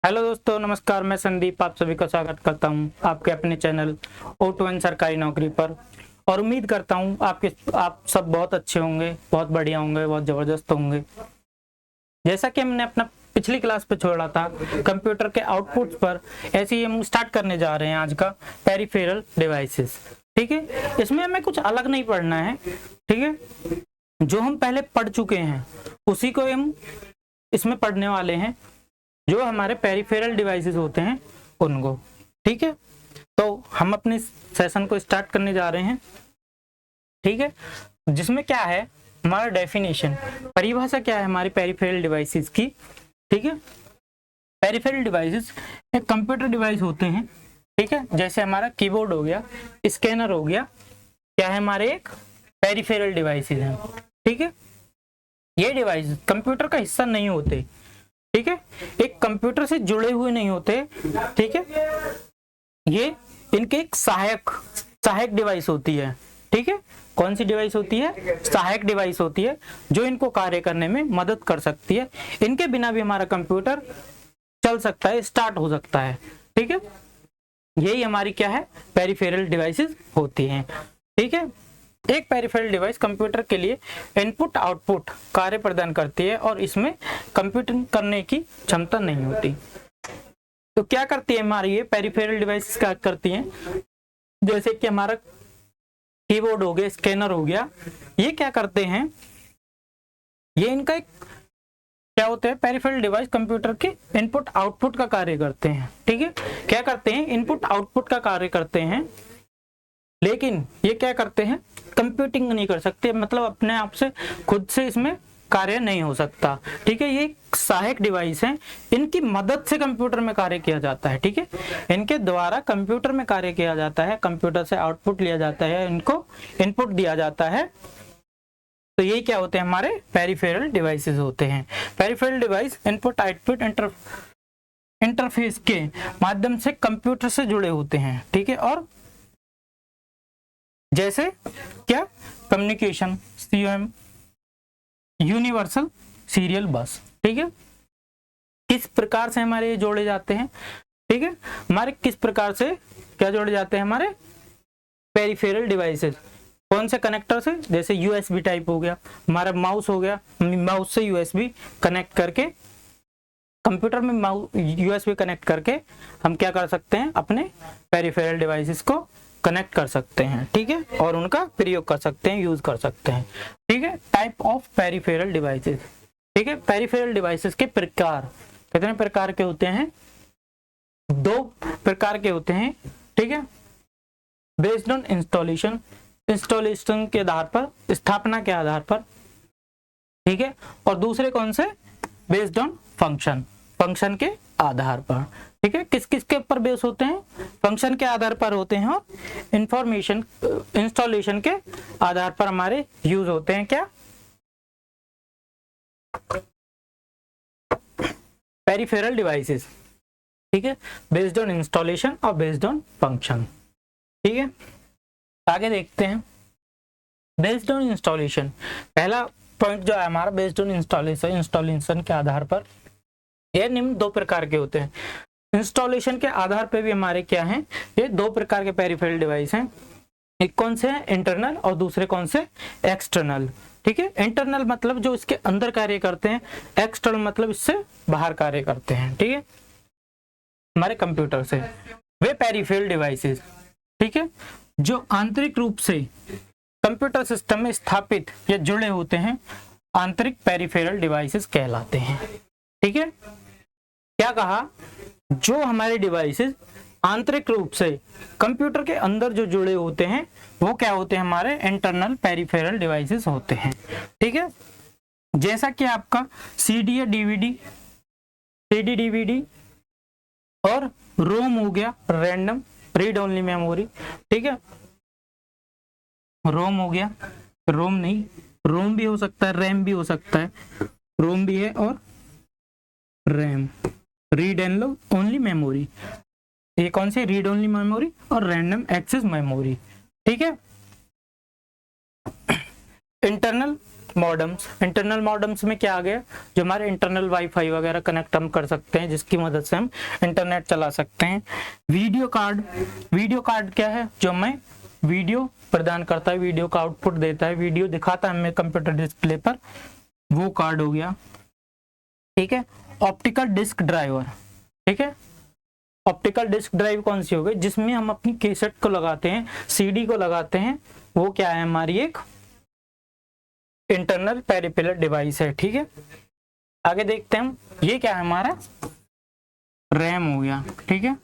Hello दोस्तों, नमस्कार। मैं संदीप आप सभी का स्वागत करता हूं आपके अपने चैनल O2N सरकारी नौकरी पर। और उम्मीद करता हूं आप सब बहुत अच्छे होंगे, बहुत बढ़िया होंगे, बहुत ज़बरदस्त होंगे। जैसा कि हमने अपना पिछली क्लास पे छोड़ा था कंप्यूटर के आउटपुट्स पर, ऐसे ही हम स्टार्ट करने जा रहे हैं आज का पेरिफेरल डिवाइसेस। ठीक है, इसमें हमें कुछ अलग नहीं पढ़ना है। ठीक है, जो हम पहले पढ़ चुके हैं उसी को हम इसमें पढ़ने वाले हैं, जो हमारे पेरिफेरल डिवाइसेस होते हैं उनको। ठीक है, तो हम अपने सेशन को स्टार्ट करने जा रहे हैं। ठीक है, जिसमें क्या है हमारा डेफिनेशन, परिभाषा क्या है हमारी पेरिफेरल डिवाइसेस की। ठीक है, पेरिफेरल डिवाइसेस एक कंप्यूटर डिवाइस होते हैं। ठीक है, जैसे हमारा कीबोर्ड हो गया, स्कैनर हो गया, क्या है हमारे एक पेरिफेरल डिवाइसेस हैं। ठीक है, ये डिवाइस कंप्यूटर का हिस्सा नहीं होते। ठीक है, एक कंप्यूटर से जुड़े हुए नहीं होते। ठीक है, ये इनके एक सहायक डिवाइस होती है। ठीक है, कौन सी डिवाइस होती है? सहायक डिवाइस होती है, जो इनको कार्य करने में मदद कर सकती है। इनके बिना भी हमारा कंप्यूटर चल सकता है, स्टार्ट हो सकता है। ठीक है, यही हमारी क्या है, पेरिफेरल डिवाइसेस होती हैं। ठीक है, एक पेरिफेरल डिवाइस कंप्यूटर के लिए इनपुट आउटपुट कार्य प्रदान करती है और इसमें कंप्यूटिंग करने की क्षमता नहीं होती। तो क्या करती है हमारी ये पेरिफेरल डिवाइस? क्या करती हैं, जैसे कि हमारा कीबोर्ड हो गया, स्कैनर हो गया, ये क्या करते हैं, ये इनका एक क्या होता है, पेरिफेरल डिवाइस कंप्यूटर के इनपुट आउटपुट का कार्य करते हैं। ठीक है, क्या करते हैं, इनपुट आउटपुट का कार्य करते हैं, लेकिन ये क्या करते हैं, कंप्यूटिंग नहीं कर सकते, मतलब अपने आप से खुद से इसमें कार्य नहीं हो सकता। ठीक है, ये सहायक डिवाइस हैं, इनकी मदद से कंप्यूटर में कार्य किया जाता है। ठीक है, इनके द्वारा कंप्यूटर में कार्य किया जाता है, कंप्यूटर से आउटपुट लिया जाता है, इनको इनपुट दिया जाता है। तो ये क्या होते हैं, हमारे पेरिफेरल डिवाइसेस होते हैं। Peripheral device input output interface के माध्यम से कंप्यूटर से जुड़े होते हैं। ठीक है, और जैसे क्या, कम्युनिकेशन, COM, यूनिवर्सल सीरियल बस। ठीक है, किस प्रकार से हमारे ये जोड़े जाते हैं। ठीक है, हमारे किस प्रकार से क्या जोड़े जाते हैं हमारे पेरिफेरल डिवाइसेस, कौन से कनेक्टर से? जैसे USB टाइप हो गया, हमारा माउस हो गया, माउस से USB कनेक्ट करके, कंप्यूटर में USB कनेक्ट करके हम क्या कर सकते हैं, अपने पेरिफेरल डिवाइसेस को कनेक्ट कर सकते हैं। ठीक है, और उनका प्रयोग कर सकते हैं, यूज कर सकते हैं। ठीक है, टाइप ऑफ पेरिफेरल डिवाइसेस। ठीक है, पेरिफेरल डिवाइसेस के प्रकार कितने प्रकार के होते हैं? 2 प्रकार के होते हैं। ठीक है, बेस्ड ऑन इंस्टॉलेशन, इंस्टॉलेशन के आधार पर, स्थापना के आधार पर। ठीक है, और दूसरे कौन से? बेस्ड ऑन फंक्शन, फंक्शन के आधार पर। ठीक है, किस किस के ऊपर बेस होते हैं? फंक्शन के आधार पर होते हैं, और इंफॉर्मेशन इंस्टॉलेशन के आधार पर हमारे यूज होते हैं। क्या? Peripheral devices. ठीक है, बेस्ड ऑन इंस्टॉलेशन और बेस्ड ऑन फंक्शन। ठीक है, आगे देखते हैं बेस्ड ऑन इंस्टॉलेशन। पहला पॉइंट जो है हमारा, बेस्ड ऑन इंस्टॉलेशन, इंस्टॉलेशन के आधार पर। ये निम्न 2 प्रकार के होते हैं। इंस्टॉलेशन के आधार पे भी हमारे क्या हैं, ये 2 प्रकार के पेरिफेरल डिवाइस हैं। एक कौन से हैं, इंटरनल, और दूसरे कौन से, एक्सटर्नल। ठीक है, इंटरनल मतलब जो इसके अंदर कार्य करते हैं, एक्सटर्नल मतलब इससे बाहर कार्य करते हैं। ठीक है, हमारे कंप्यूटर से वे पेरिफेरल डिवाइसेस, ठीक है, जो आंतरिक रूप से कंप्यूटर सिस्टम में स्थापित या जुड़े होते हैं, आंतरिक पेरिफेरल डिवाइसेस कहलाते हैं। ठीक है, क्या कहा, जो हमारे डिवाइसेस आंतरिक रूप से कंप्यूटर के अंदर जो जुड़े होते हैं, वो क्या होते हैं, हमारे इंटरनल पेरिफेरल डिवाइसेस होते हैं। ठीक है, जैसा कि आपका CD या DVD, CD DVD और रोम हो गया, रैंडम रीड ओनली मेमोरी। ठीक है, रोम हो गया, रोम नहीं, रोम भी हो सकता है, रैम भी हो सकता है, रोम भी है और RAM, read and only memory. ये कौन सी, रीड ओनली मेमोरी और रैंडम एक्सेस मेमोरी। ठीक है, इंटरनल मॉडेम्स। इंटरनल मॉडेम्स में क्या आ गया, जो हमारे इंटरनल वाईफाई वगैरह कनेक्ट हम कर सकते हैं, जिसकी मदद से हम इंटरनेट चला सकते हैं। वीडियो कार्ड, वीडियो कार्ड क्या है, जो हमें वीडियो प्रदान करता है, वीडियो का आउटपुट देता है, वीडियो दिखाता है हमें कंप्यूटर डिस्प्ले पर, वो कार्ड हो गया। ठीक है। ऑप्टिकल डिस्क ड्राइवर, ठीक है। ऑप्टिकल डिस्क ड्राइव कौन सी हो गई, जिसमें हम अपनी कैसेट को लगाते हैं, सीडी को लगाते हैं, वो क्या है, हमारी एक इंटरनल पेरिफेरल डिवाइस है। ठीक है। आगे देखते हैं हम, ये क्या है हमारा, रैम हो गया। ठीक है,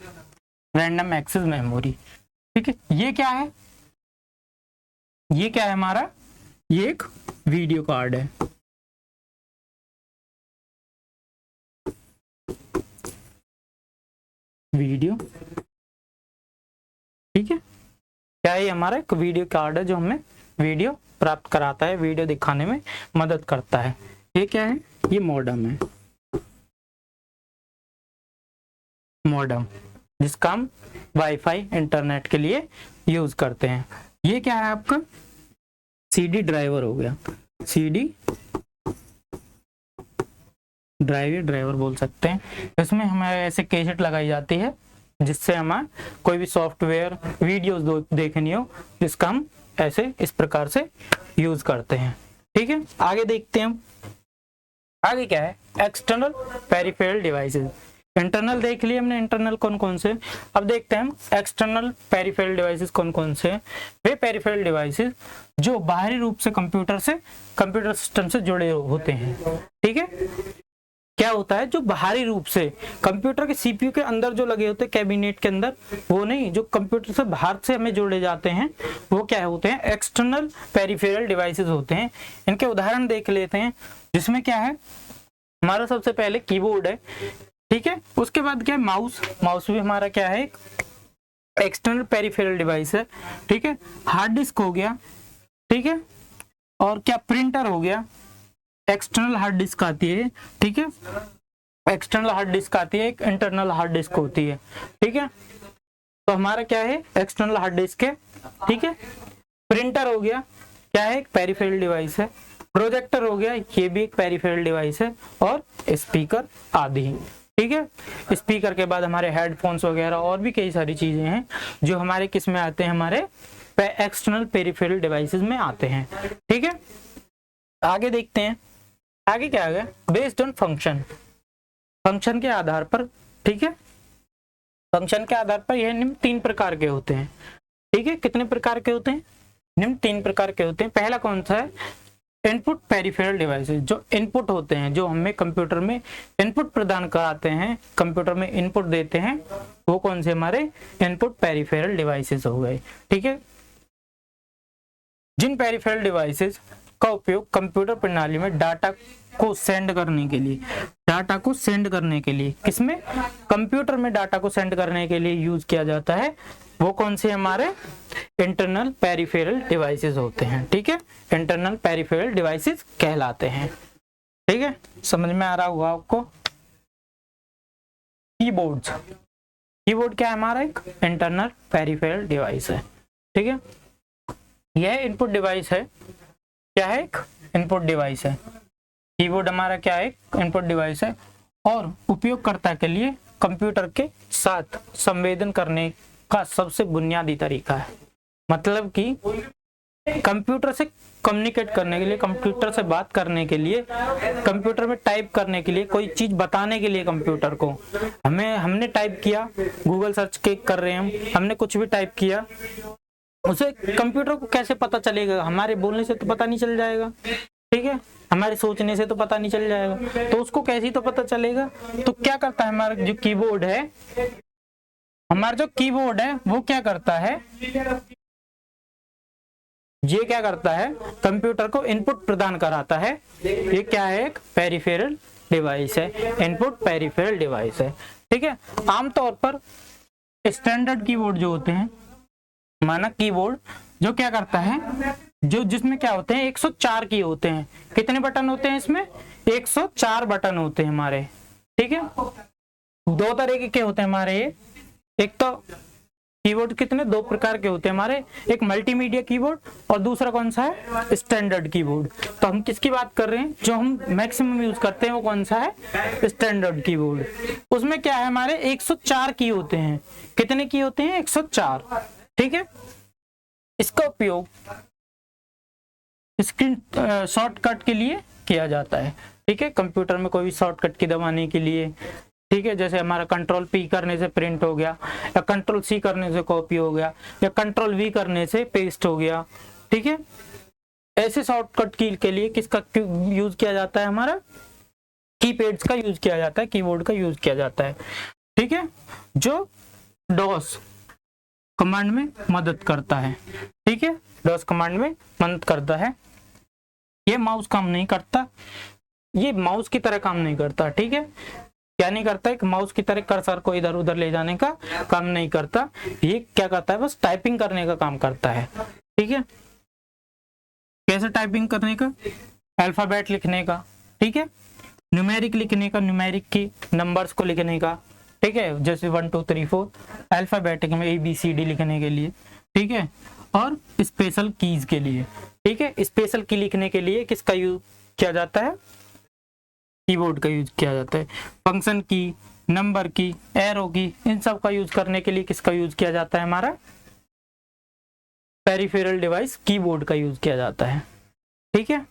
रैंडम एक्सेस मेमोरी। ठीक है, ये क्या है, ये क्या है हमारा, ये एक वीडियो कार्ड है। वीडियो, ठीक है, क्या है, हमारा एक वीडियो कार्ड है जो हमें वीडियो प्राप्त कराता है, वीडियो दिखाने में मदद करता है। ये क्या है, ये मॉडेम है, मॉडेम, जिसका हम वाईफाई इंटरनेट के लिए यूज करते हैं। ये क्या है आपका, सीडी ड्राइवर हो गया, सीडी ड्राइवर बोल सकते हैं। इसमें हमारे ऐसे कैसेट लगाई जाती है जिससे हमें कोई भी सॉफ्टवेयर, वीडियोस देखनी हो, जिसका हम ऐसे इस प्रकार से यूज करते हैं। ठीक है, आगे देखते हैं हम, आगे क्या है, एक्सटर्नल पेरिफेरल डिवाइसेस। इंटरनल देख लिए हमने, इंटरनल कौन कौन से, अब देखते हैं हम एक्सटर्नल पेरिफेरल डिवाइसेस कौन कौन से हैं। वे पेरिफेरल डिवाइसेस जो बाहरी रूप से कंप्यूटर सिस्टम से जुड़े होते हैं। ठीक है, क्या होता है, जो बाहरी रूप से कंप्यूटर के सीपीयू के अंदर जो लगे होते हैं, कैबिनेट के अंदर, वो नहीं, जो कंप्यूटर से बाहर से हमें जोड़े जाते हैं, वो क्या होते हैं, एक्सटर्नल पेरिफेरल डिवाइसेस होते हैं। इनके उदाहरण देख लेते हैं, जिसमें क्या है, हमारा सबसे पहले कीबोर्ड है। ठीक है, उसके बाद क्या है, माउस, माउस भी हमारा क्या है, एक एक्सटर्नल पेरिफेरल डिवाइस है। ठीक है, हार्ड डिस्क हो गया। ठीक है, और क्या, प्रिंटर हो गया, एक्सटर्नल हार्ड डिस्क आती है। ठीक है, एक्सटर्नल हार्ड डिस्क आती है, एक इंटरनल हार्ड डिस्क होती है। ठीक है, तो हमारा क्या है, एक्सटर्नल हार्ड डिस्क है। ठीक है, प्रिंटर हो गया, क्या है, एक पेरिफेरल डिवाइस है। प्रोजेक्टर हो गया, ये भी एक पेरिफेरल डिवाइस है, और स्पीकर आदि। ठीक है, स्पीकर के बाद हमारे हेडफोन्स वगैरह और भी कई सारी चीजें हैं जो हमारे किस में आते हैं, हमारे एक्सटर्नल पेरिफेरल डिवाइसेस में आते हैं। ठीक है, आगे देखते हैं, आगे क्या आ गया, बेस्ड ऑन फंक्शन, फंक्शन के आधार पर। ठीक है, फंक्शन के आधार पर यह निम्न 3 प्रकार के होते हैं। ठीक है, कितने प्रकार के होते हैं, निम्न 3 प्रकार के होते हैं। पहला कौन सा है, इनपुट पेरिफेरल डिवाइसेस, जो इनपुट होते हैं, जो हमें कंप्यूटर में इनपुट प्रदान कराते हैं, कंप्यूटर में इनपुट देते हैं, वो कौन से, हमारे इनपुट पेरिफेरल डिवाइसेस हो गए। ठीक है, जिन पेरिफेरल डिवाइसेस का उपयोग कंप्यूटर प्रणाली में डाटा को सेंड करने के लिए, डाटा को सेंड करने के लिए, किसमें, कंप्यूटर में डाटा को सेंड करने के लिए यूज किया जाता है, वो कौन से, हमारे इंटरनल पेरिफेरल डिवाइसेस होते हैं। ठीक है, इंटरनल पेरिफेरल डिवाइसेस कहलाते हैं। ठीक है, समझ में आ रहा होगा आपको। कीबोर्ड, कीबोर्ड क्या है, हमारा एक इंटरनल पेरिफेरल डिवाइस है। ठीक है, यह इनपुट डिवाइस है, क्या है, एक इनपुट डिवाइस है। कीबोर्ड हमारा क्या है, एक इनपुट डिवाइस है, और उपयोगकर्ता के लिए कंप्यूटर के साथ संवेदन करने का सबसे बुनियादी तरीका है। मतलब कि कंप्यूटर से कम्युनिकेट करने के लिए, कंप्यूटर से बात करने के लिए, कंप्यूटर में टाइप करने के लिए, कोई चीज बताने के लिए कंप्यूटर को, हमने टाइप किया, गूगल सर्च के कर रहे हैं हमने कुछ भी टाइप किया, उसे कंप्यूटर को कैसे पता चलेगा, हमारे बोलने से तो पता नहीं चल जाएगा। ठीक है, हमारे सोचने से तो पता नहीं चल जाएगा, तो उसको कैसे तो पता चलेगा। तो क्या करता है, हमारा जो कीबोर्ड है, हमारा जो कीबोर्ड है वो क्या करता है, ये क्या करता है, कंप्यूटर को इनपुट प्रदान कराता है। ये क्या है, एक पेरिफेरल डिवाइस है, इनपुट पेरिफेरल डिवाइस है। ठीक है, आमतौर पर स्टैंडर्ड कीबोर्ड जो होते हैं, मानक कीबोर्ड, जो क्या करता है, जो जिसमें क्या होते हैं, 104 की होते हैं। कितने बटन होते हैं इसमें, 104 बटन होते हैं हमारे। ठीक है, 2 तरह के होते हैं हमारे ये, एक तो कीबोर्ड कितने दो प्रकार के होते हैं हमारे, एक मल्टीमीडिया कीबोर्ड और दूसरा कौन सा है, स्टैंडर्ड कीबोर्ड। तो हम किसकी बात कर रहे हैं, जो हम मैक्सिमम यूज करते हैं वो कौन सा है, स्टैंडर्ड कीबोर्ड। उसमें क्या है हमारे 104 की होते हैं, कितने की होते हैं, 104, ठीक है। इसका उपयोग स्क्रीन शॉर्टकट के लिए किया जाता है, ठीक है। कंप्यूटर में कोई भी शॉर्टकट की दबाने के लिए, ठीक है, जैसे हमारा कंट्रोल पी करने से प्रिंट हो गया, या कंट्रोल सी करने से कॉपी हो गया, या कंट्रोल वी करने से पेस्ट हो गया, ठीक है। ऐसे शॉर्टकट की के लिए किसका यूज किया जाता है, हमारा कीपैड्स का यूज किया जाता है, कीबोर्ड का यूज किया जाता है, ठीक है, जो डॉस कमांड में मदद करता है, ठीक है, डॉस कमांड में मदद करता है। ये माउस काम नहीं करता, ये माउस की तरह काम नहीं करता, ठीक है। क्या नहीं करता है, माउस की तरह कर्सर को इधर उधर ले जाने का काम नहीं करता, ये क्या करता है, बस टाइपिंग करने का काम करता है, ठीक है। कैसे टाइपिंग करने का, अल्फाबेट लिखने का, ठीक है, न्यूमेरिक लिखने का, न्यूमेरिक की नंबर्स को लिखने का, ठीक है, जैसे 1 2 3 4 अल्फाबेटिक में ABCD लिखने के लिए, ठीक है, और स्पेशल कीज के लिए, ठीक है। स्पेशल की लिखने के लिए किसका यूज किया जाता है, कीबोर्ड का यूज किया जाता है। फंक्शन की, नंबर की, एरो की, इन सब का यूज करने के लिए किसका यूज किया जाता है, हमारा पेरिफेरल डिवाइस कीबोर्ड का यूज किया जाता है, ठीक है।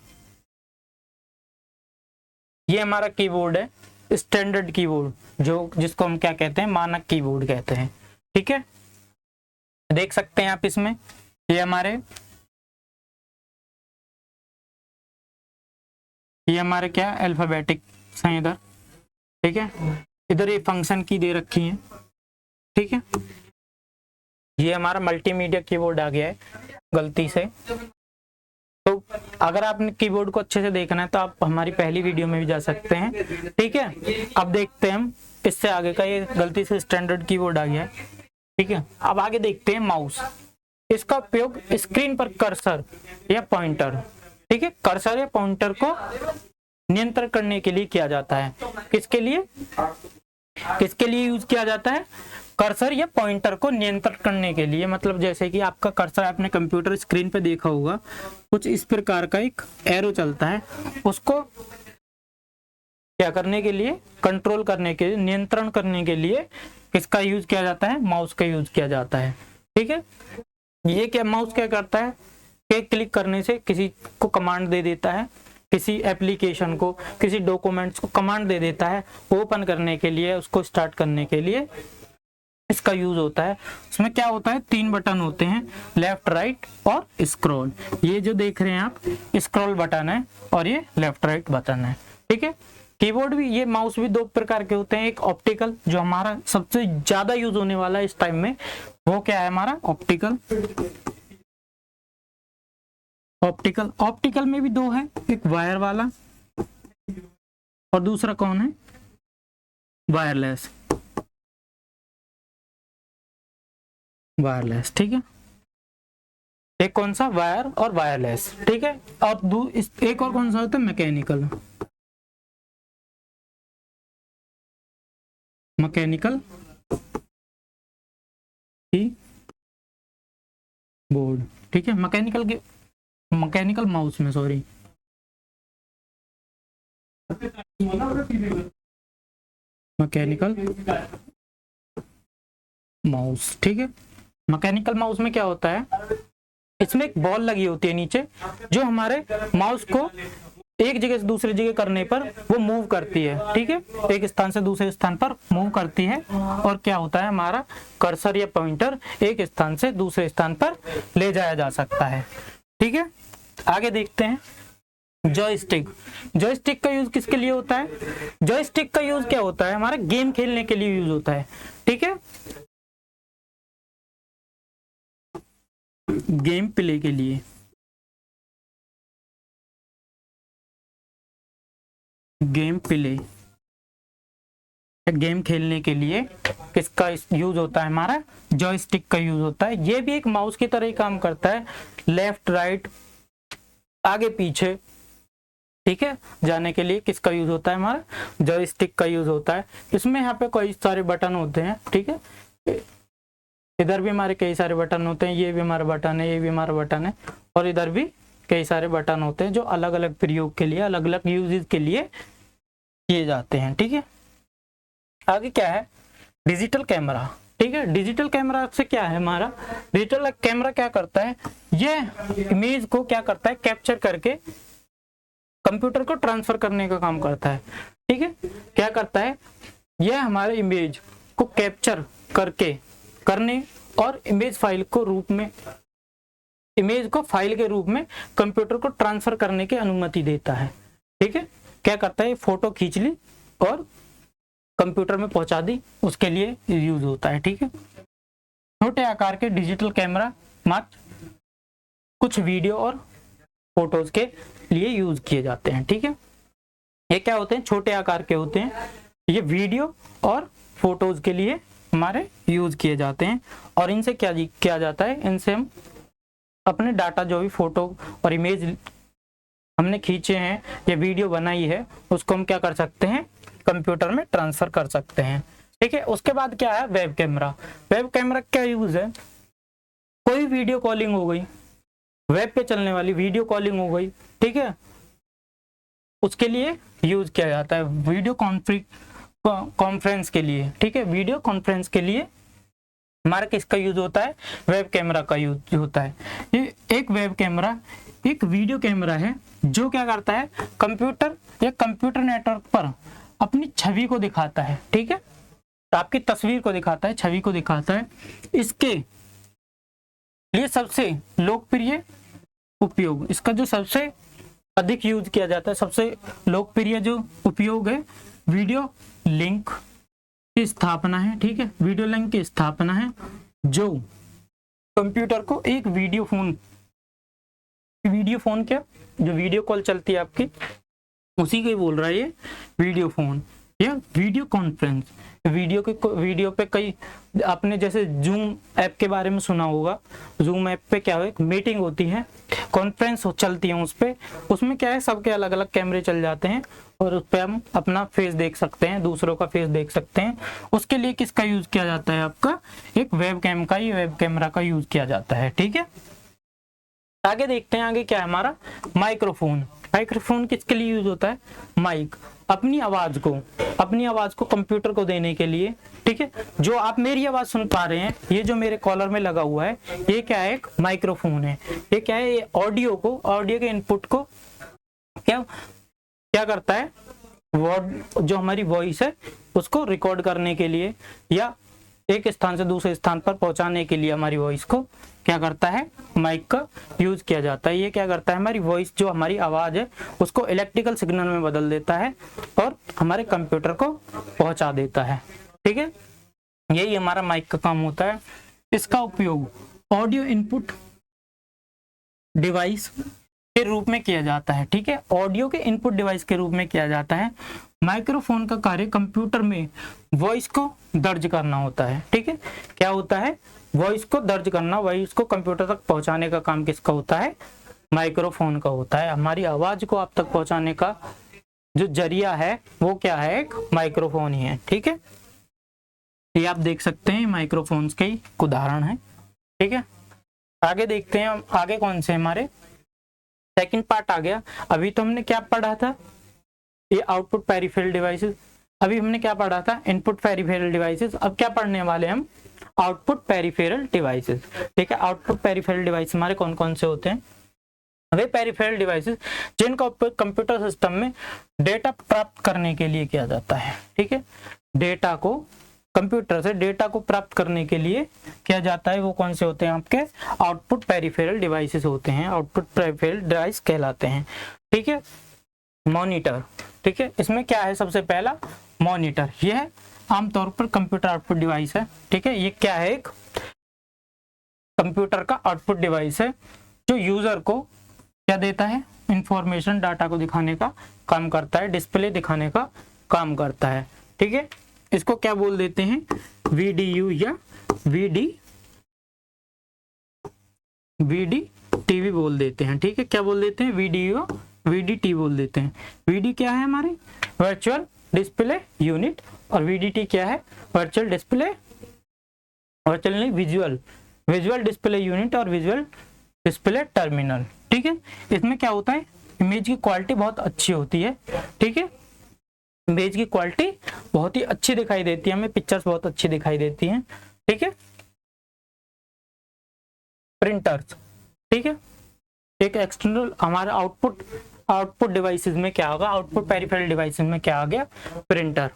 ये हमारा कीबोर्ड है, स्टैंडर्ड कीबोर्ड, जो जिसको हम क्या कहते हैं, मानक कीबोर्ड कहते हैं, ठीक है। देख सकते हैं आप इसमें, ये हमारे क्या अल्फाबेटिक हैं इधर, ठीक है। इधर ये फंक्शन की दे रखी है, ठीक है। ये हमारा मल्टीमीडिया कीबोर्ड आ गया है गलती से। तो अगर आपने कीबोर्ड को अच्छे से देखना है तो आप हमारी पहली वीडियो में भी जा सकते हैं, ठीक है। अब देखते हैं हम इससे आगे का, ये गलती से स्टैंडर्ड कीबोर्ड आ गया है, ठीक है। अब आगे देखते हैं माउस। इसका उपयोग स्क्रीन पर कर्सर या पॉइंटर, ठीक है, कर्सर या पॉइंटर को नियंत्रण करने के लिए किया जाता है। किसके लिए यूज किया जाता है, कर्सर या पॉइंटर को नियंत्रण करने के लिए। मतलब जैसे कि आपका कर्सर आपने कंप्यूटर स्क्रीन पे देखा होगा, कुछ इस प्रकार का एक एरो चलता है, उसको क्या करने के लिए, कंट्रोल करने के लिए, नियंत्रण करने के लिए किसका यूज किया जाता है, माउस का यूज किया जाता है, ठीक है। ये क्या माउस क्या करता है, एक क्लिक करने से किसी को कमांड दे देता है, किसी एप्लीकेशन को, किसी डॉक्यूमेंट्स को कमांड दे देता है ओपन करने के लिए, उसको स्टार्ट करने के लिए इसका यूज होता है। उसमें क्या होता है, 3 बटन होते हैं, लेफ्ट राइट और स्क्रॉल। ये जो देख रहे हैं आप, स्क्रॉल बटन है और ये लेफ्ट राइट बटन है, ठीक है। कीबोर्ड भी, ये माउस भी 2 प्रकार के होते हैं, एक ऑप्टिकल, जो हमारा सबसे ज्यादा यूज होने वाला है इस टाइम में, वो क्या है हमारा ऑप्टिकल। ऑप्टिकल में भी 2 है, एक वायर वाला और दूसरा कौन है, वायरलेस, ठीक है। एक कौन सा, वायर और वायरलेस, ठीक है। और एक और कौन सा होता है, मैकेनिकल कीबोर्ड, ठीक है। मैकेनिकल माउस में, सॉरी, मैकेनिकल माउस, ठीक है। मैकेनिकल माउस में क्या होता है, इसमें एक बॉल लगी होती है नीचे, जो हमारे माउस को एक जगह से दूसरी जगह करने पर वो मूव करती है, ठीक है, एक स्थान से दूसरे स्थान पर मूव करती है। और क्या होता है, हमारा कर्सर या पॉइंटर एक स्थान से दूसरे स्थान पर ले जाया जा सकता है, ठीक है। आगे देखते हैं जॉयस्टिक का यूज किसके लिए होता है, जॉयस्टिक का यूज क्या होता है, हमारा गेम खेलने के लिए यूज होता है, ठीक है, गेम प्ले के लिए, गेम खेलने के लिए किसका यूज होता है, हमारा जॉयस्टिक का यूज होता है। ये भी एक माउस की तरह ही काम करता है, लेफ्ट राइट आगे पीछे, ठीक है, जाने के लिए किसका यूज होता है, हमारा जॉयस्टिक का यूज होता है। इसमें यहाँ पे कई सारे बटन होते हैं, ठीक है, इधर भी हमारे कई सारे बटन होते हैं, ये भी हमारा बटन है, ये भी हमारा बटन है, और इधर भी कई सारे बटन होते हैं जो अलग अलग प्रयोग के लिए, अलग अलग यूजेस के लिए किए जाते हैं। ठीक है, आगे क्या है, डिजिटल कैमरा। ठीक है, डिजिटल कैमरा से क्या है, हमारा डिजिटल कैमरा क्या करता है, ये इमेज को क्या करता है, कैप्चर करके कंप्यूटर को ट्रांसफर करने का काम करता है। ठीक है, क्या करता है, यह हमारे इमेज को कैप्चर करने और इमेज फाइल के रूप में कंप्यूटर को ट्रांसफर करने की अनुमति देता है। ठीक है, क्या करता है, फोटो खींच ली और कंप्यूटर में पहुंचा दी, उसके लिए यूज होता है। ठीक है, छोटे आकार के डिजिटल कैमरा मात्र कुछ वीडियो और फोटोज के लिए यूज किए जाते हैं। ठीक है, ये क्या होते हैं, छोटे आकार के होते हैं, ये वीडियो और फोटोज के लिए हमारे यूज किए जाते हैं। और इनसे क्या किया जाता है, इनसे हम अपने डाटा, जो भी फोटो और इमेज हमने खींचे हैं या वीडियो बनाई है, उसको हम क्या कर सकते हैं, कंप्यूटर में ट्रांसफर कर सकते हैं। ठीक है, उसके बाद क्या है, वेब कैमरा। वेब कैमरा क्या यूज है, कोई वीडियो कॉलिंग हो गई, वेब पे चलने वाली वीडियो कॉलिंग हो गई, ठीक है, उसके लिए यूज किया जाता है, वीडियो कॉन्फ्रेंस के लिए। ठीक है, वीडियो कॉन्फ्रेंस के लिए हमारा किसका यूज होता है, वेब कैमरा का यूज होता है। ये एक वेब कैमरा एक वीडियो कैमरा है जो क्या करता है, कंप्यूटर या कंप्यूटर नेटवर्क पर अपनी छवि को दिखाता है। ठीक है, तो आपकी तस्वीर को दिखाता है, छवि को दिखाता है। इसके लिए सबसे लोकप्रिय उपयोग, इसका जो सबसे अधिक यूज किया जाता है, सबसे लोकप्रिय जो उपयोग है, वीडियो लिंक की स्थापना है। ठीक है, वीडियो लिंक की स्थापना है जो कंप्यूटर को एक वीडियो फोन क्या, जो वीडियो कॉल चलती है आपकी, उसी को ही बोल रहा है ये वीडियो फोन या वीडियो कॉन्फ्रेंस। वीडियो पे कई आपने जैसे जूम ऐप के बारे में सुना होगा, जूम ऐप पे क्या है, एक मीटिंग होती है, कॉन्फ्रेंस चलती है, उसमें क्या है, सबके अलग अलग कैमरे चल जाते हैं और उस पर हम अपना फेस देख सकते हैं, दूसरों का फेस देख सकते हैं। उसके लिए किसका यूज किया जाता है, आपका एक वेब कैमरा का यूज किया जाता है। ठीक है, आगे देखते हैं, आगे क्या है हमारा, माइक्रोफोन किसके लिए यूज होता है, माइक, अपनी आवाज को कंप्यूटर को देने के लिए। ठीक है, जो आप मेरी आवाज सुन पा रहे हैं, ये जो मेरे कॉलर में लगा हुआ है, ये क्या है, एक माइक्रोफोन है। ये क्या है, ये ऑडियो के इनपुट को क्या करता है, जो हमारी वॉइस है उसको रिकॉर्ड करने के लिए या एक स्थान से दूसरे स्थान पर पहुंचाने के लिए हमारी वॉइस को क्या करता है, माइक का यूज किया जाता है। ये क्या करता है, हमारी वॉइस, जो हमारी आवाज है, उसको इलेक्ट्रिकल सिग्नल में बदल देता है और हमारे कंप्यूटर को पहुंचा देता है। ठीक है, यही हमारा माइक का काम होता है। इसका उपयोग ऑडियो इनपुट डिवाइस के रूप में किया जाता है। ठीक है, ऑडियो के इनपुट डिवाइस के रूप में किया जाता है। माइक्रोफोन का कार्य कंप्यूटर में वॉइस को दर्ज करना होता है। ठीक है, क्या होता है, वॉइस को दर्ज करना, वॉइस को कंप्यूटर तक पहुंचाने का काम किसका होता है, माइक्रोफोन का होता है। हमारी आवाज को आप तक पहुंचाने का जो जरिया है वो क्या है, एक माइक्रोफोन ही है। ठीक है, ये आप देख सकते हैं, माइक्रोफोन्स के उदाहरण है। ठीक है, आगे देखते हैं, आगे कौन से हमारे सेकंड पार्ट आ गया। अभी तो हमने क्या पढ़ा था, ये आउटपुट पेरिफेरल डिवाइसेस, अभी हमने क्या पढ़ा था, इनपुट पेरिफेरल डिवाइसेस। अब क्या पढ़ने वाले हम, आउटपुट पेरिफेरल डिवाइसेस। ठीक है, आउटपुट पेरिफेरल डिवाइस हमारे कौन कौन से होते हैं, वे पेरिफेरल डिवाइसेस जिनका उपयोग कंप्यूटर सिस्टम में डेटा प्राप्त करने के लिए किया जाता है। ठीक है, डेटा को कंप्यूटर से डेटा को प्राप्त करने के लिए किया जाता है, वो कौन से होते हैं, आपके आउटपुट पेरिफेरल डिवाइसेस होते हैं, आउटपुट पेरिफेरल डिवाइस कहलाते हैं। ठीक है, मॉनिटर। ठीक है, इसमें क्या है, सबसे पहला मॉनिटर, यह आमतौर पर कंप्यूटर आउटपुट डिवाइस है। ठीक है, ये क्या है, एक कंप्यूटर का आउटपुट डिवाइस है जो यूजर को क्या देता है, इंफॉर्मेशन, डाटा को दिखाने का काम करता है, डिस्प्ले दिखाने का काम करता है। ठीक है, इसको क्या बोल देते हैं, VDU या VDTV बोल देते हैं। ठीक है, क्या बोल देते हैं, VDU VDT बोल देते हैं। VD क्या है हमारे, वर्चुअल डिस्प्ले यूनिट, और VDT क्या है, वर्चुअल डिस्प्ले वर्चुअल नहीं, विजुअल, विजुअल डिस्प्ले यूनिट और विजुअल डिस्प्ले टर्मिनल। ठीक है, इसमें क्या होता है, इमेज की क्वालिटी बहुत अच्छी होती है। ठीक है, इमेज की क्वालिटी बहुत ही अच्छी दिखाई देती है, हमें पिक्चर्स बहुत अच्छी दिखाई देती हैं। ठीक है, प्रिंटर्स, ठीक है, एक एक्सटर्नल हमारा आउटपुट डिवाइसेस में क्या होगा, आउटपुट पेरिफेरल डिवाइसेस में क्या आ गया, प्रिंटर।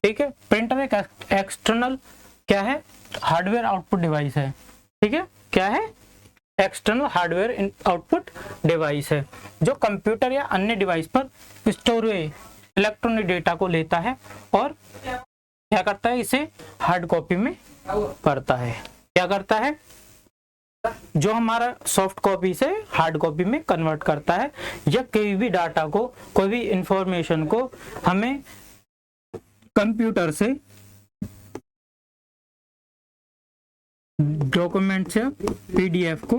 ठीक है, प्रिंटर एक एक्सटर्नल क्या है, हार्डवेयर आउटपुट डिवाइस है। ठीक है, क्या है, एक्सटर्नल हार्डवेयर आउटपुट डिवाइस है जो कंप्यूटर या अन्य डिवाइस पर स्टोर हुए इलेक्ट्रॉनिक डेटा को लेता है और क्या करता है, इसे हार्ड कॉपी में करता है। क्या करता है, जो हमारा सॉफ्ट कॉपी से हार्ड कॉपी में कन्वर्ट करता है, या कोई भी डाटा को, कोई भी इंफॉर्मेशन को हमें कंप्यूटर से डॉक्यूमेंट से पीडीएफ को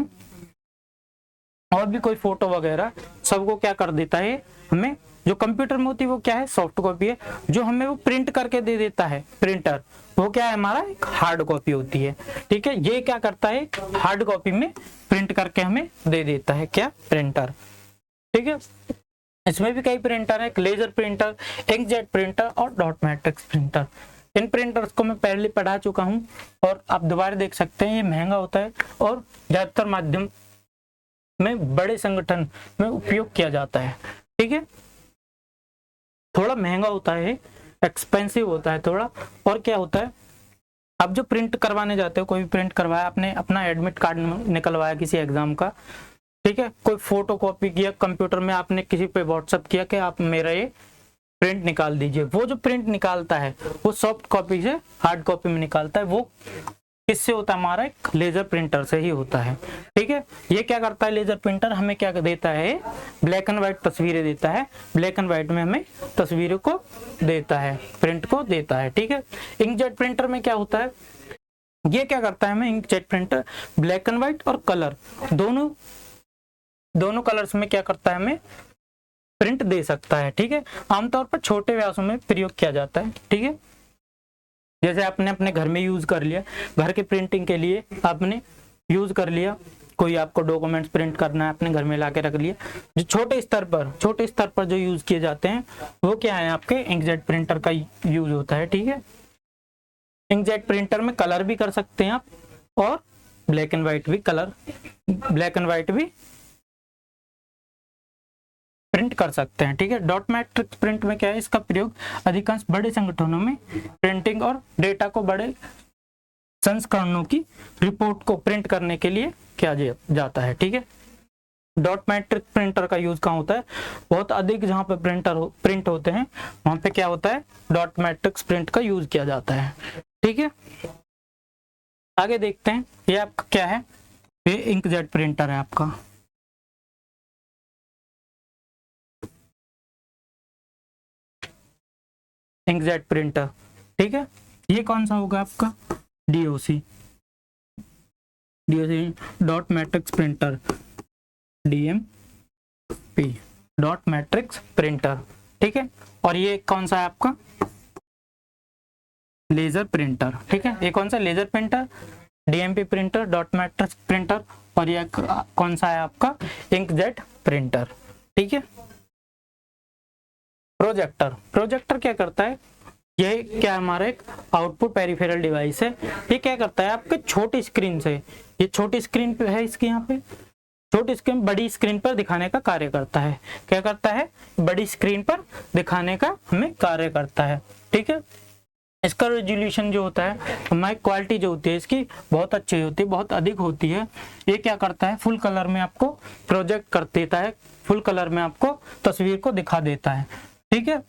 और भी कोई फोटो वगैरह सबको क्या कर देता है, हमें जो कंप्यूटर में होती है वो क्या है, सॉफ्ट कॉपी है। जो हमें वो प्रिंट करके दे देता है प्रिंटर, वो क्या है, हमारा एक हार्ड कॉपी होती है। ठीक है, ये क्या करता है, हार्ड कॉपी में प्रिंट करके हमें दे देता है, क्या, प्रिंटर। ठीक है, इसमें भी कई प्रिंटर है, लेजर प्रिंटर, इंकजेट प्रिंटर और डॉट मैट्रिक्स प्रिंटर। इन प्रिंटर्स को मैं पहले पढ़ा चुका हूं और आप दोबारा देख सकते हैं। ये महंगा होता है और ज्यादातर माध्यम में बड़े संगठन में उपयोग किया जाता है। ठीक है, थोड़ा महंगा होता है, एक्सपेंसिव होता है थोड़ा। और क्या होता है, आप जो प्रिंट करवाने जाते हो, कोई भी प्रिंट करवाया आपने, अपना एडमिट कार्ड निकलवाया किसी एग्जाम का, ठीक है, कोई फोटो कॉपी किया कंप्यूटर में, आपने किसी पे व्हाट्सएप किया कि आप मेरा ये प्रिंट निकाल दीजिए, वो जो प्रिंट निकालता है वो सॉफ्ट कॉपी से हार्ड कॉपी में निकालता है। वो किससे होता है, हमारा एक लेजर प्रिंटर से ही होता है। ठीक है, ये क्या करता है, लेजर प्रिंटर हमें क्या देता है, ब्लैक एंड व्हाइट तस्वीरें देता है, ब्लैक एंड व्हाइट में हमें तस्वीरों को देता है, प्रिंट को देता है। ठीक है, इंकजेट प्रिंटर में क्या होता है, ये क्या करता है, हमें inkjet printer black and white और कलर दोनों कलर्स में क्या करता है, हमें प्रिंट दे सकता है। ठीक है, आमतौर पर छोटे व्यासों में प्रयोग किया जाता है। ठीक है, जैसे आपने अपने घर में यूज कर लिया, घर के प्रिंटिंग के लिए आपने यूज कर लिया, कोई आपको डॉक्यूमेंट्स प्रिंट करना है, अपने घर में लाके रख लिया। जो छोटे स्तर पर जो यूज किए जाते हैं वो क्या है, आपके इंकजेट प्रिंटर का यूज होता है। ठीक है, इंकजेट प्रिंटर में कलर भी कर सकते हैं आप और ब्लैक एंड व्हाइट भी प्रिंट कर सकते हैं। ठीक है, डॉट मैट्रिक्स प्रिंट में क्या है, इसका प्रयोग अधिकांश बड़े संगठनों में प्रिंटिंग और डेटा को बड़े संस्करणों की रिपोर्ट को प्रिंट करने के लिए किया जाता है। ठीक है, डॉट मैट्रिक्स प्रिंटर का यूज कहाँ होता है, बहुत अधिक जहाँ पे प्रिंट होते हैं वहां पे क्या होता है, डॉट मैट्रिक्स प्रिंट का यूज किया जाता है। ठीक है, आगे देखते हैं, ये आपका क्या है, ये इंकजेट प्रिंटर है आपका। इंकजेट प्रिंटर, ठीक है, ये कौन सा होगा आपका, DOC dot matrix printer, DMP dot matrix printer. ठीक है, और ये कौन सा है आपका, लेजर प्रिंटर। ठीक है, ये कौन सा, laser printer, DMP printer, dot matrix printer, और ये कौन सा है आपका, इंकजेट प्रिंटर। ठीक है, प्रोजेक्टर क्या करता है, ये क्या हमारा एक आउटपुट पेरिफेरल डिवाइस है। ये क्या करता है, आपके छोटी स्क्रीन से, ये छोटी स्क्रीन पे है, इसके यहाँ पे छोटी स्क्रीन बड़ी स्क्रीन पर दिखाने का कार्य करता है। क्या करता है, बड़ी स्क्रीन पर दिखाने का हमें कार्य करता है। ठीक है, इसका रेजोल्यूशन जो होता है, हमारी क्वालिटी जो होती है इसकी बहुत अच्छी होती है, बहुत अधिक होती है। ये क्या करता है, फुल कलर में आपको प्रोजेक्ट कर देता है, फुल कलर में आपको तस्वीर को दिखा देता है। ठीक है,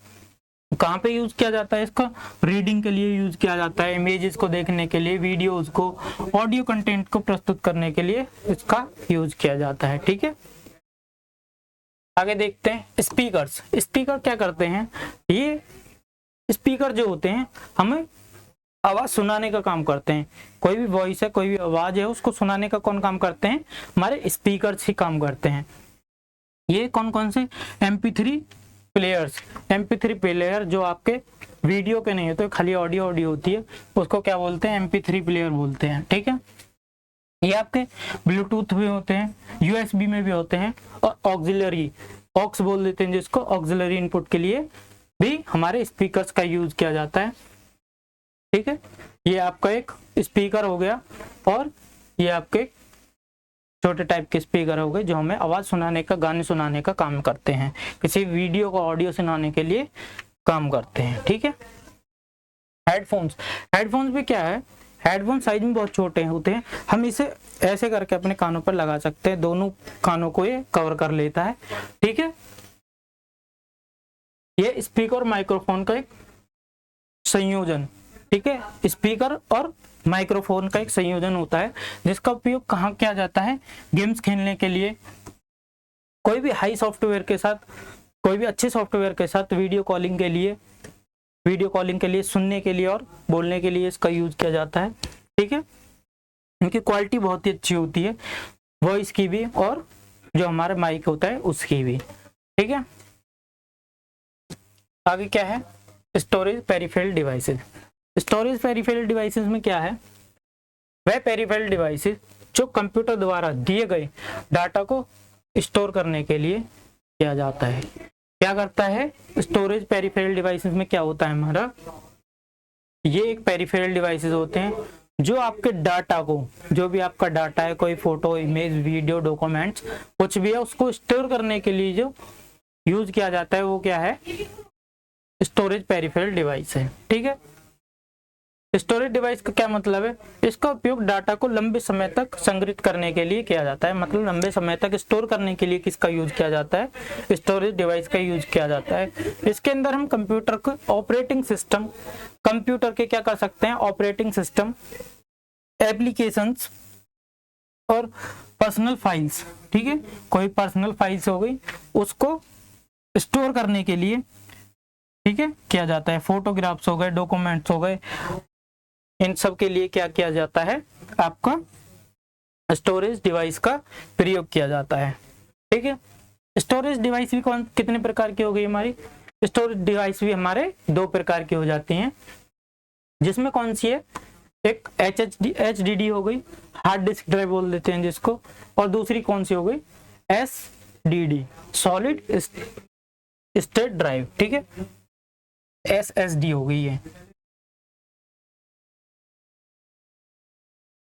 कहाँ पे यूज किया जाता है, इसका रीडिंग के लिए यूज किया जाता है, इमेजेस को देखने के लिए, वीडियोस को, ऑडियो कंटेंट को प्रस्तुत करने के लिए इसका यूज किया जाता है। ठीक है, आगे देखते हैं स्पीकर क्या करते हैं, ये स्पीकर जो होते हैं हमें आवाज सुनाने का काम करते हैं। कोई भी वॉइस है, कोई भी आवाज है, उसको सुनाने का कौन काम करते हैं, हमारे स्पीकर ही काम करते हैं। ये कौन कौन से, MP3 प्लेयर्स, MP3 प्लेयर जो आपके वीडियो के नहीं होते तो खाली ऑडियो होती है, उसको क्या बोलते हैं, MP3 प्लेयर बोलते हैं। ठीक है, ये आपके ब्लूटूथ भी होते हैं, USB में भी होते हैं, और ऑक्सिलरी, ऑक्स बोल देते हैं जिसको, ऑक्सिलरी इनपुट के लिए भी हमारे स्पीकर्स का यूज किया जाता है। ठीक है, ये आपका एक स्पीकर हो गया, और ये आपके छोटे टाइप के स्पीकर हो गए जो हमें आवाज सुनाने का, गाने सुनाने का काम करते हैं, किसी वीडियो को ऑडियो सुनाने के लिए काम करते हैं। ठीक है, हेडफोन्स, हेडफोन्स भी क्या है, हेडफोन साइज में बहुत छोटे होते हैं, हम इसे ऐसे करके अपने कानों पर लगा सकते हैं, दोनों कानों को ये कवर कर लेता है। ठीक है, ये स्पीकर और माइक्रोफोन का एक संयोजन, ठीक है, स्पीकर और माइक्रोफोन का एक संयोजन होता है, जिसका उपयोग कहाँ किया जाता है, गेम्स खेलने के लिए, कोई भी हाई सॉफ्टवेयर के साथ, कोई भी अच्छे सॉफ्टवेयर के साथ वीडियो कॉलिंग के लिए, सुनने के लिए और बोलने के लिए इसका यूज किया जाता है। ठीक है, इनकी क्वालिटी बहुत ही अच्छी होती है, वॉइस की भी और जो हमारा माइक होता है उसकी भी। ठीक है, आगे क्या है, storage peripheral devices. Storage peripheral devices में क्या है, वह पेरिफेरल डिवाइसेस जो कंप्यूटर द्वारा दिए गए डाटा को स्टोर करने के लिए किया जाता है। क्या करता है, स्टोरेज पेरिफेरल डिवाइसेस में क्या होता है हमारा, ये एक पेरिफेरल डिवाइसेस होते हैं जो आपके डाटा को, जो भी आपका डाटा है, कोई फोटो, इमेज, वीडियो, डॉक्यूमेंट्स, कुछ भी है, उसको स्टोर करने के लिए जो यूज किया जाता है वो क्या है, स्टोरेज पेरिफेरल डिवाइस है। ठीक है, स्टोरेज डिवाइस का क्या मतलब है, इसका उपयोग डाटा को लंबे समय तक संग्रहित करने के लिए किया जाता है, मतलब लंबे समय तक स्टोर करने के लिए किसका यूज किया जाता है, स्टोरेज डिवाइस का यूज किया जाता है। इसके अंदर हम कंप्यूटर को ऑपरेटिंग सिस्टम, कंप्यूटर के क्या कर सकते हैं, ऑपरेटिंग सिस्टम, एप्लीकेशंस और पर्सनल फाइल्स, ठीक है, कोई पर्सनल फाइल्स हो गई उसको स्टोर करने के लिए, ठीक है, किया जाता है, फोटोग्राफ्स हो गए, डॉक्यूमेंट्स हो गए, इन सब के लिए क्या किया जाता है, आपका स्टोरेज डिवाइस का प्रयोग किया जाता है। ठीक है, स्टोरेज डिवाइस भी कितने प्रकार की हो गई हमारी, स्टोरेज डिवाइस भी हमारे दो प्रकार की हो जाती हैं, जिसमें कौन सी है, एक HDD हो गई, हार्ड डिस्क ड्राइव बोल देते हैं जिसको, और दूसरी कौन सी हो गई, SDD, सॉलिड स्टेट ड्राइव। ठीक है, SSD हो गई है,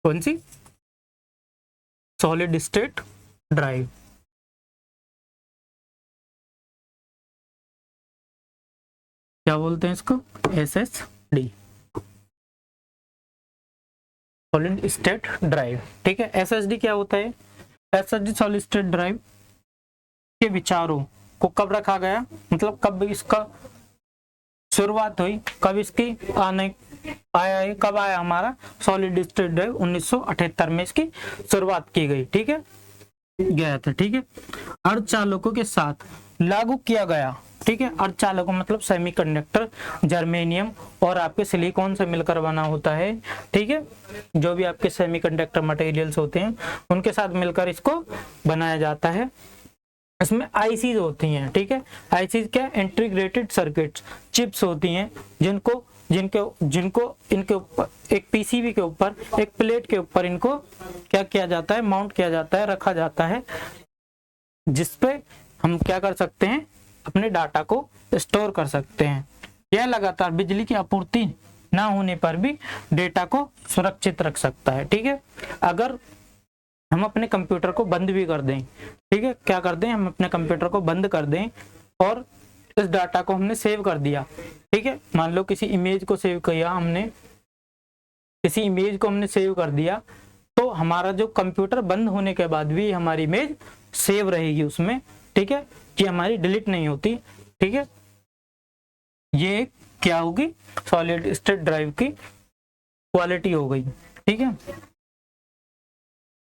कौन सी, सॉलिड स्टेट ड्राइव। क्या बोलते हैं इसको, SSD, सॉलिड स्टेट ड्राइव। ठीक है, SSD क्या होता है, SSD सॉलिड स्टेट ड्राइव के विचारों को कब रखा गया, मतलब कब इसका शुरुआत हुई, कब इसकी कब आया हमारा सॉलिड स्टेट ड्राइव, 1978 में इसकी शुरुआत की गई। ठीक है, गया था। ठीक है, अर्धचालकों के साथ लागू किया गया। ठीक है, अर्धचालकों मतलब सेमीकंडक्टर, जर्मेनियम और आपके सिलिकॉन से मिलकर बना होता है। ठीक है, जो भी आपके सेमीकंडक्टर मटेरियल्स होते हैं उनके साथ मिलकर इसको बनाया जाता है। इसमें आईसीज होती हैं। ठीक है, आईसीज क्या, इंटीग्रेटेड सर्किट्स, चिप्स होती हैं जिनको इनके ऊपर एक पीसीबी के ऊपर, एक प्लेट के ऊपर इनको क्या किया जाता है, माउंट किया जाता है, रखा जाता है, जिसपे हम क्या कर सकते हैं, अपने डाटा को स्टोर कर सकते हैं। यह लगातार बिजली की आपूर्ति ना होने पर भी डेटा को सुरक्षित रख सकता है। ठीक है, अगर हम अपने कंप्यूटर को बंद भी कर दें, ठीक है, क्या कर दें, हम अपने कंप्यूटर को बंद कर दें और इस डाटा को हमने सेव कर दिया। ठीक है, मान लो किसी इमेज को सेव किया हमने, किसी इमेज को हमने सेव कर दिया, तो हमारा जो कंप्यूटर बंद होने के बाद भी हमारी इमेज सेव रहेगी उसमें। ठीक है, कि हमारी डिलीट नहीं होती। ठीक है, ये क्या होगी, सॉलिड स्टेट ड्राइव की क्वालिटी हो गई। ठीक है,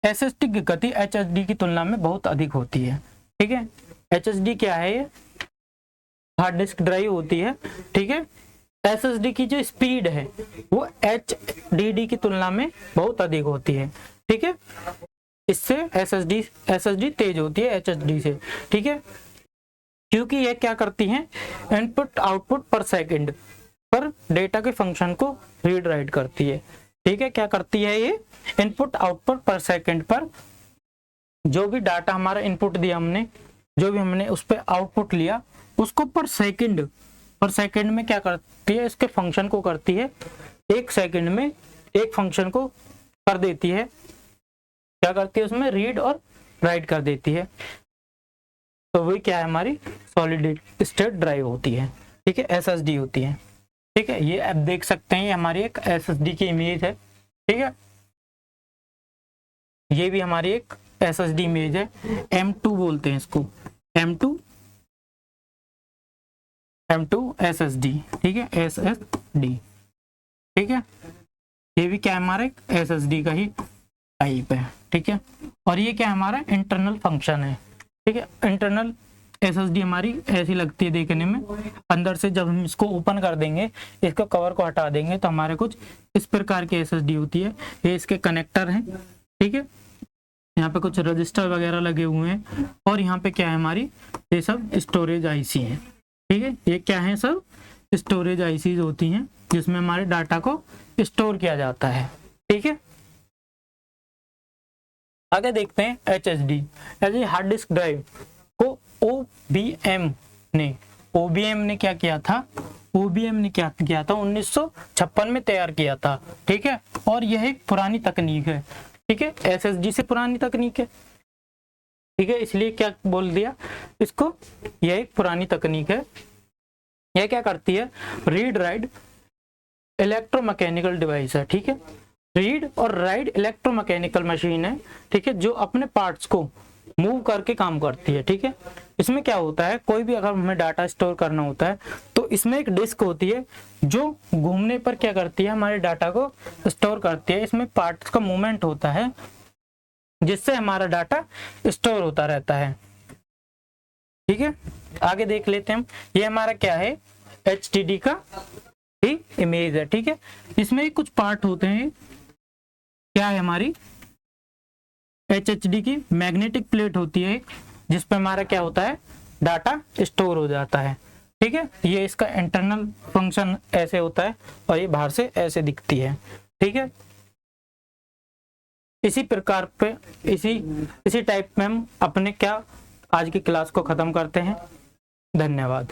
SSD की गति HDD की तुलना में बहुत अधिक होती है। ठीक है, HDD क्या है, ये हार्ड डिस्क ड्राइव होती है। ठीक है, SSD की जो स्पीड है वो HDD की तुलना में बहुत अधिक होती है। ठीक है, इससे SSD तेज होती है HDD से। ठीक है, क्योंकि ये क्या करती हैं, इनपुट आउटपुट पर सेकंड पर डेटा के फंक्शन को रीड राइट करती है। ठीक है, क्या करती है ये, इनपुट आउटपुट पर सेकंड पर जो भी डाटा हमारा इनपुट दिया हमने, जो भी हमने उस पर आउटपुट लिया, उसको पर सेकंड में क्या करती है, इसके फंक्शन को करती है, एक सेकंड में एक फंक्शन को कर देती है, क्या करती है उसमें रीड और राइट कर देती है। तो वही क्या है, हमारी सॉलिड स्टेट ड्राइव होती है। ठीक है, एसएसडी होती है। ठीक है, ये आप देख सकते हैं, ये हमारी एक एसएसडी की इमेज है। ठीक है, ये भी हमारी एक एसएसडी इमेज है, M2 बोलते हैं इसको, M2 SSD। ठीक है, SSD। ठीक है, ये भी क्या है, हमारा एक SSD का ही टाइप है। ठीक है, और ये क्या है, हमारा इंटरनल फंक्शन है। ठीक है, इंटरनल SSD हमारी ऐसी लगती है देखने में, अंदर से जब हम इसको ओपन कर देंगे, इसका कवर को हटा देंगे, तो हमारे कुछ इस प्रकार की SSD होती है। ये इसके कनेक्टर हैं। ठीक है, यहाँ पे कुछ रजिस्टर वगैरह लगे हुए हैं, और यहाँ पे क्या है, हमारी ये सब स्टोरेज आईसी है। ठीक है, ये क्या है, सब स्टोरेज आईसीज होती हैं, जिसमें हमारे डाटा को स्टोर किया जाता है। ठीक है, आगे देखते हैं HDD, हार्ड डिस्क ड्राइव को OBM ने क्या किया था, OBM ने क्या किया था, 1956 में तैयार किया था। ठीक है, और यह एक पुरानी तकनीक है। ठीक है, SSD से पुरानी तकनीक है। ठीक है, इसलिए क्या बोल दिया इसको, यह एक पुरानी तकनीक है। यह क्या करती है, रीड राइट इलेक्ट्रोमैकेनिकल डिवाइस है। ठीक है, रीड और राइट इलेक्ट्रोमैकेनिकल मशीन है। ठीक है, जो अपने पार्ट्स को मूव करके काम करती है। ठीक है, इसमें क्या होता है, कोई भी अगर हमें डाटा स्टोर करना होता है, तो इसमें एक डिस्क होती है जो घूमने पर क्या करती है, हमारे डाटा को स्टोर करती है। इसमें पार्ट्स का मूवमेंट होता है, जिससे हमारा डाटा स्टोर होता रहता है। ठीक है, आगे देख लेते हैं हम, ये हमारा क्या है, HDD का ही इमेज है। ठीक है, इसमें कुछ पार्ट होते हैं, क्या है, हमारी HDD की मैग्नेटिक प्लेट होती है, जिस पर हमारा क्या होता है, डाटा स्टोर हो जाता है। ठीक है, ये इसका इंटरनल फंक्शन ऐसे होता है, और ये बाहर से ऐसे दिखती है। ठीक है, इसी प्रकार पे इसी टाइप में हम अपने क्या आज की क्लास को खत्म करते हैं। धन्यवाद।